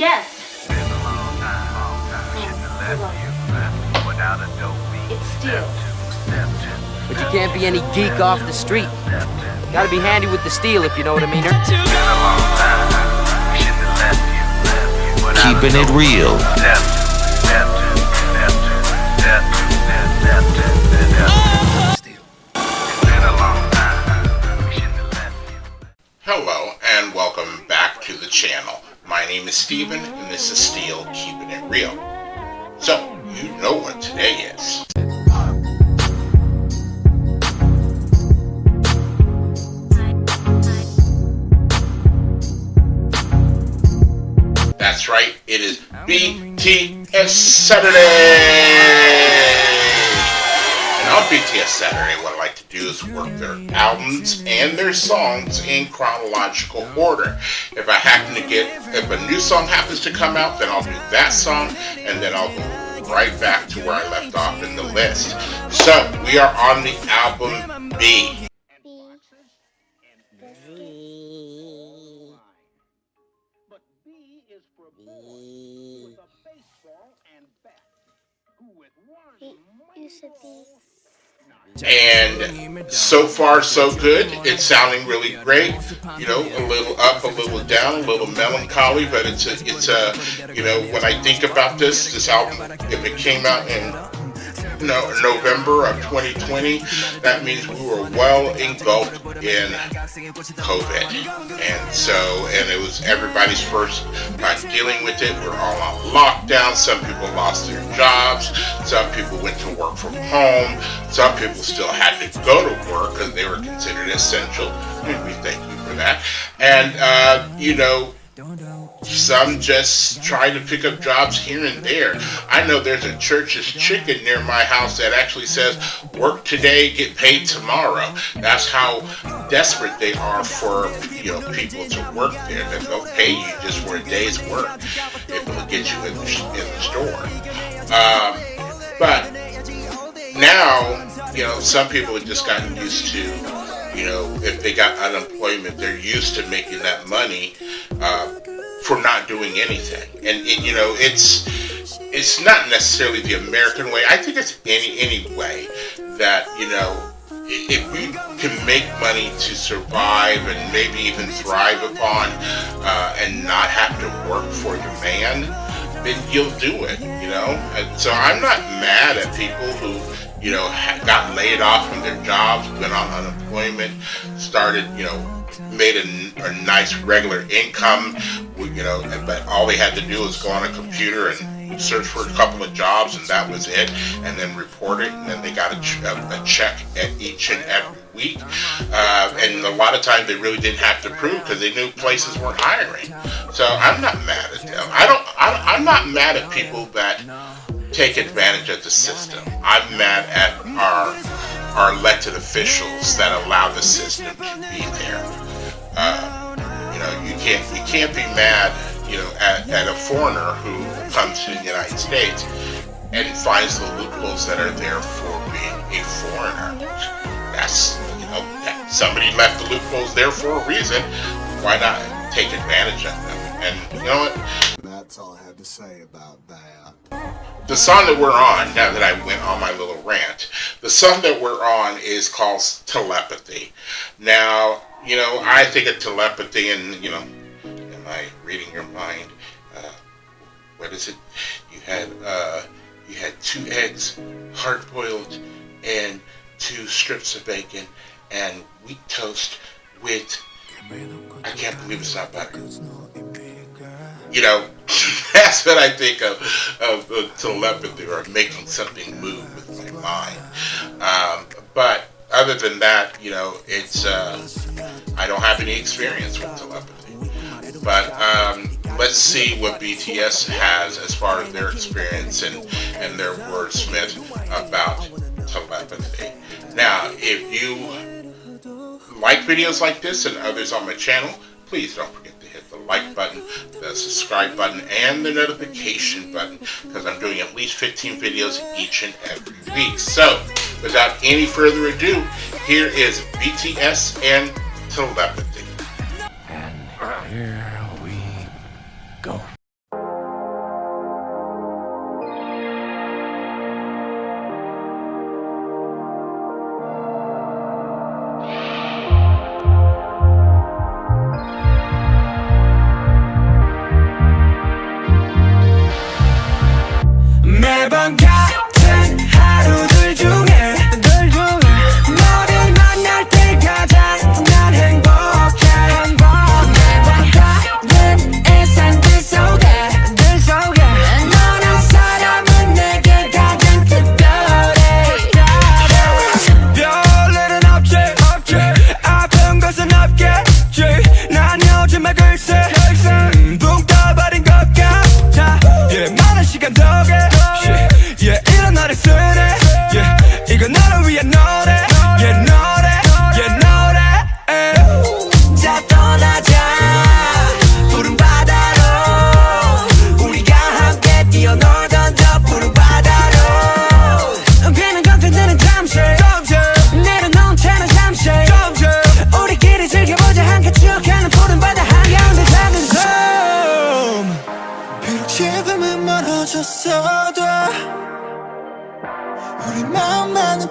Yes. It's steel. But you can't be any geek off the street. Gotta be handy with the steel, if you know what I mean. Keeping it real. Hello and welcome back to the channel. My name is Steven and this is Steel Keeping It Real. So, you know what today is. That's right, it is BTS Saturday! And on BTS Saturday, what I like to do is work their albums and their songs in chronological order. If a new song happens to come out, then I'll do that song, and then I'll go right back to where I left off in the list. So, we are on the album B. And so far so good. It's sounding really great. You know, a little up, a little down, a little melancholy, but it's a you know, when I think about this album, if it came out in November of 2020, that means we were well engulfed in COVID. And it was everybody's first time dealing with it. We're all on lockdown. Some people lost their jobs. Some people went to work from home. Some people still had to go to work because they were considered essential. And we thank you for that. And, you know, some just try to pick up jobs here and there. I know there's a Church's Chicken near my house that actually says, work today, get paid tomorrow. That's how desperate they are for, you know, people to work there. That they'll pay you just for a day's work if it'll get you in the store. But now, you know, some people have just gotten used to, you know, if they got unemployment, they're used to making that money for not doing anything. And you know, it's not necessarily the American way. I think it's any way that, you know, if you can make money to survive and maybe even thrive upon and not have to work for the man, then you'll do it, you know. And so I'm not mad at people who, you know, got laid off from their jobs, went on unemployment, started, you know, made a nice regular income, you know, but all they had to do was go on a computer and search for a couple of jobs, and that was it, and then report it, and then they got a check at each and every week. And a lot of times they really didn't have to prove because they knew places weren't hiring. So I'm not mad at them. I'm not mad at people that take advantage of the system. I'm mad at our elected officials that allow the system to be there. You know, you can't be mad, you know, at a foreigner who comes to the United States and finds the loopholes that are there for being a foreigner. That's, you know, somebody left the loopholes there for a reason. Why not take advantage of them? And you know what? That's all I have to say about that. The song that we're on, now that I went on my little rant, the song that we're on is called Telepathy. Now, you know, I think of telepathy and, you know, am I reading your mind? What is it? You had 2 eggs, hard-boiled, and 2 strips of bacon, and wheat toast with, I can't believe it's not butter. You know, that's what I think of telepathy, or making something move with my mind. But other than that, you know, it's I don't have any experience with telepathy. But let's see what BTS has as far as their experience and their wordsmith about telepathy. Now, if you like videos like this and others on my channel, please don't forget to hit the like button, the subscribe button, and the notification button, because I'm doing at least 15 videos each and every week. So, without any further ado, here is BTS and Telepathy. And here we go.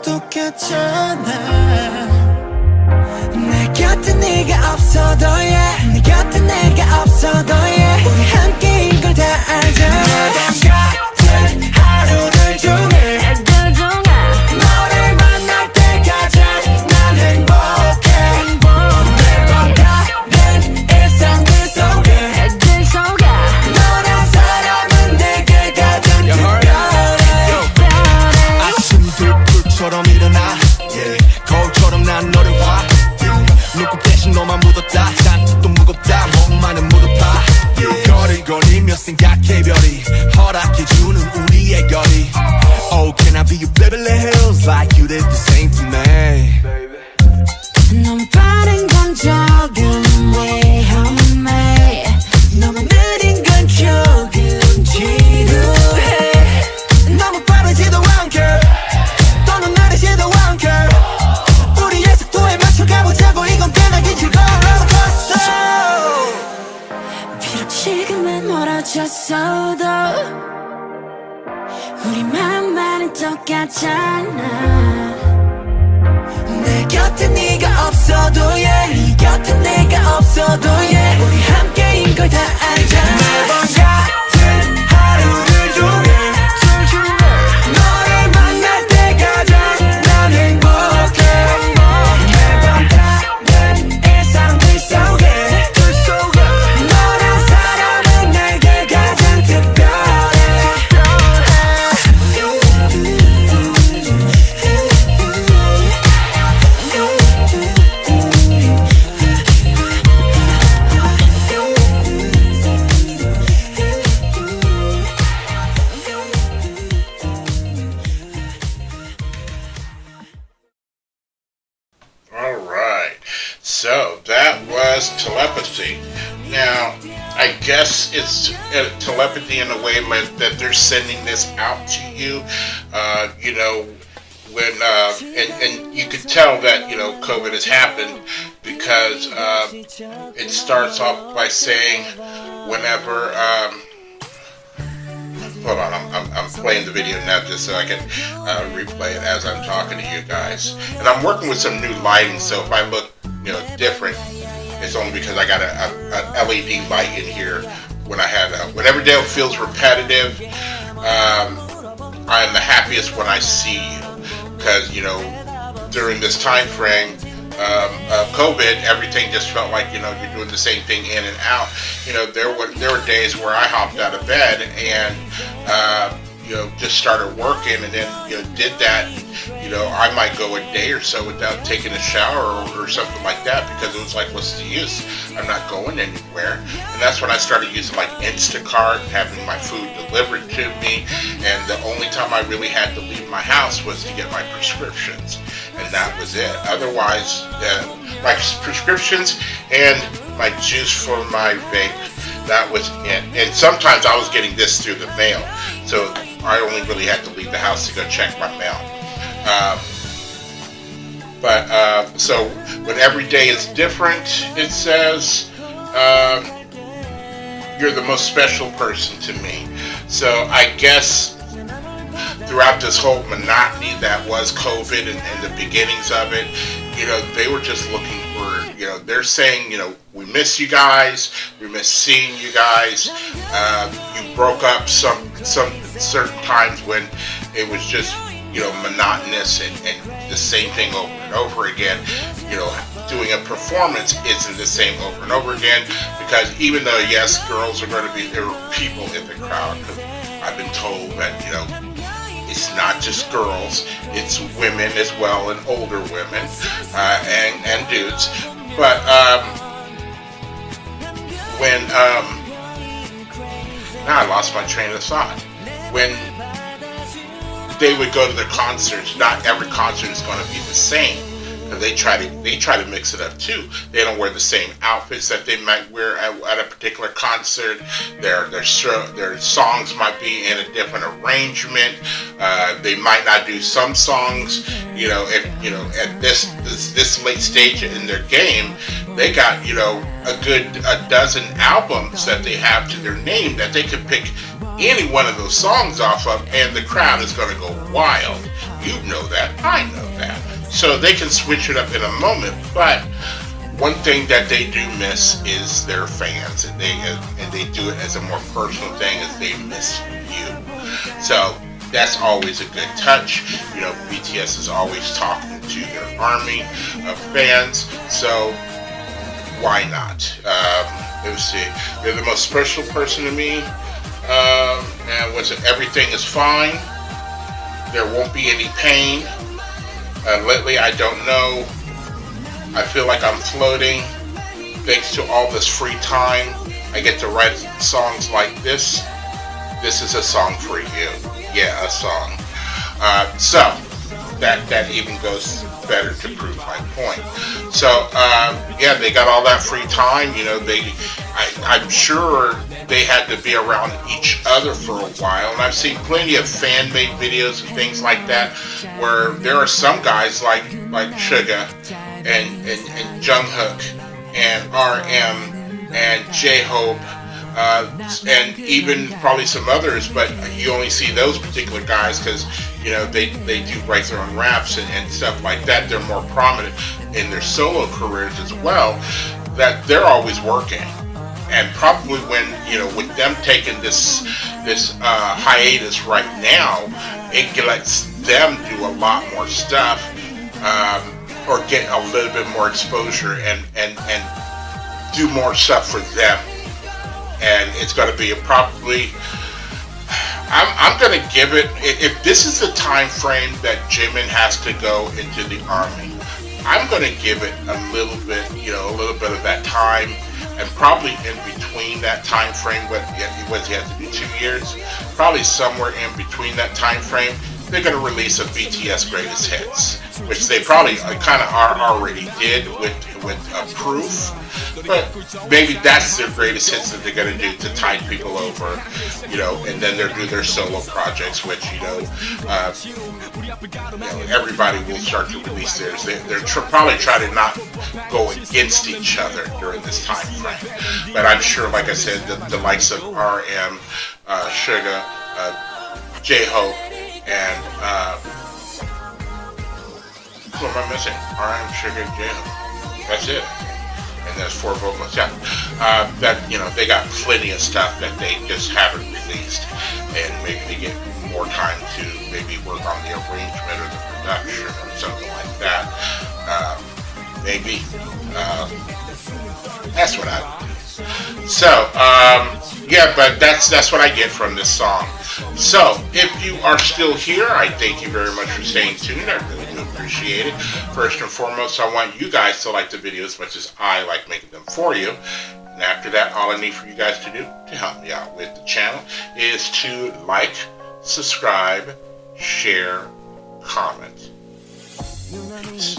똑같잖아 내 곁에 네가 없어도 yeah 네 곁에 내가 없어도 yeah 우리 함께인 걸 다 알잖아 매번 같은 하루를 종일 너를 만날 때까지 난 행복해 매번 다른 일상들 속에 너란 사람은 내게 가장 특별해 아침들 불처럼 일어나 yeah. 거울처럼 난 너를 봐 눈곱 대신 너만 묻었다 잔뜩 또 무겁다 몸만은 무릎파 거리거리며 생각해 별이 허락해주는 우리의 거리 Oh can I be your Beverly Hills like you did the same to me 넌 빠른 건 조금 위험해 너무 느린 건 조금 지루해 너무 빠르지도 않게 또는 느리지도 않게 우리의 속도에 맞춰가보자고 이건 변하기 즐거운 롤러코스터 비록 지금은 멀어졌어도 우리 마음만은 똑같잖아 내 곁에 네가 없어도 yeah 네 곁에 내가 없어도 yeah 우리 함께인 걸 다 알잖아 매번 같은 하루를 종일 너를 만날 때까지 난 행복해 매번 다른 일상들 속에 너란 사람은 내게 가장 특별해 All right, so that was Telepathy. Now, I guess it's telepathy in a way that they're sending this out to you. You know, when and you could tell that COVID has happened because it starts off by saying whenever. Hold on, I'm playing the video now just so I can replay it as I'm talking to you guys. And I'm working with some new lighting, so if I look, different, it's only because I got an LED light in here. When I had, when every day feels repetitive, I am the happiest when I see you, because during this time frame of COVID, everything just felt like you're doing the same thing in and out. There were days where I hopped out of bed and just started working, and then did that. I might go a day or so without taking a shower or something like that, because it was like, what's the use? I'm not going anywhere. And that's when I started using like Instacart, having my food delivered to me, and the only time I really had to leave my house was to get my prescriptions, and that was it. Otherwise, my prescriptions and my juice for my vape, that was it. And sometimes I was getting this through the mail, so I only really had to leave the house to go check my mail. So when every day is different, it says you're the most special person to me. So I guess throughout this whole monotony that was COVID and the beginnings of it, they were just looking for, they're saying, we miss you guys, we miss seeing you guys. You broke up some certain times when it was just, monotonous and the same thing over and over again. Doing a performance isn't the same over and over again, because even though, yes, girls are going to be, there are people in the crowd, because I've been told that, it's not just girls, it's women as well, and older women, and dudes. But when now I lost my train of thought. When they would go to the concerts, not every concert is going to be the same, because they try to mix it up too. They don't wear the same outfits that they might wear at a particular concert. Their songs might be in a different arrangement. They might not do some songs. At this late stage in their game, they got a dozen albums that they have to their name that they could pick any one of those songs off of, and the crowd is going to go wild. You know that. I know that. So they can switch it up in a moment. But one thing that they do miss is their fans, and they do it as a more personal thing, as they miss you. So that's always a good touch. You know, BTS is always talking to their army of fans. So why not? Let's see. You're the most special person to me. And what's it? Everything is fine. There won't be any pain. Lately, I don't know. I feel like I'm floating. Thanks to all this free time, I get to write songs like this. This is a song for you. Yeah, a song. So that even goes better to prove my point. So yeah, they got all that free time. You know, I'm sure they had to be around each other for a while, and I've seen plenty of fan-made videos and things like that, where there are some guys like Suga and Jungkook and RM and J-Hope. And even probably some others, but you only see those particular guys because, you know, they do write their own raps and stuff like that. They're more prominent in their solo careers as well, that they're always working. And probably when, you know, with them taking this hiatus right now, it lets them do a lot more stuff, or get a little bit more exposure and do more stuff for them. And it's going to be probably, I'm going to give it, if this is the time frame that Jimin has to go into the army, I'm going to give it a little bit of that time, and probably in between that time frame, what he has to do, 2 years, probably somewhere in between that time frame, they're going to release a BTS greatest hits, which they probably kind of already did with Proof, but maybe that's their greatest hits that they're going to do to tide people over, you know, and then they'll do their solo projects, which, you know, everybody will start to release theirs. They're probably trying to not go against each other during this time frame, but I'm sure, like I said, the likes of RM, Suga, J-Hope, and who am I missing? RM, Suga, J-Hope. That's it. And there's 4 vocals. Yeah. That, you know, they got plenty of stuff that they just haven't released, and maybe they get more time to maybe work on the arrangement or the production or something like that. Maybe. That's what I would do. So, yeah, but that's what I get from this song. So, if you are still here, I thank you very much for staying tuned. I really do appreciate it. First and foremost, I want you guys to like the video as much as I like making them for you. And after that, all I need for you guys to do to help me out with the channel is to like, subscribe, share, comment. Peace.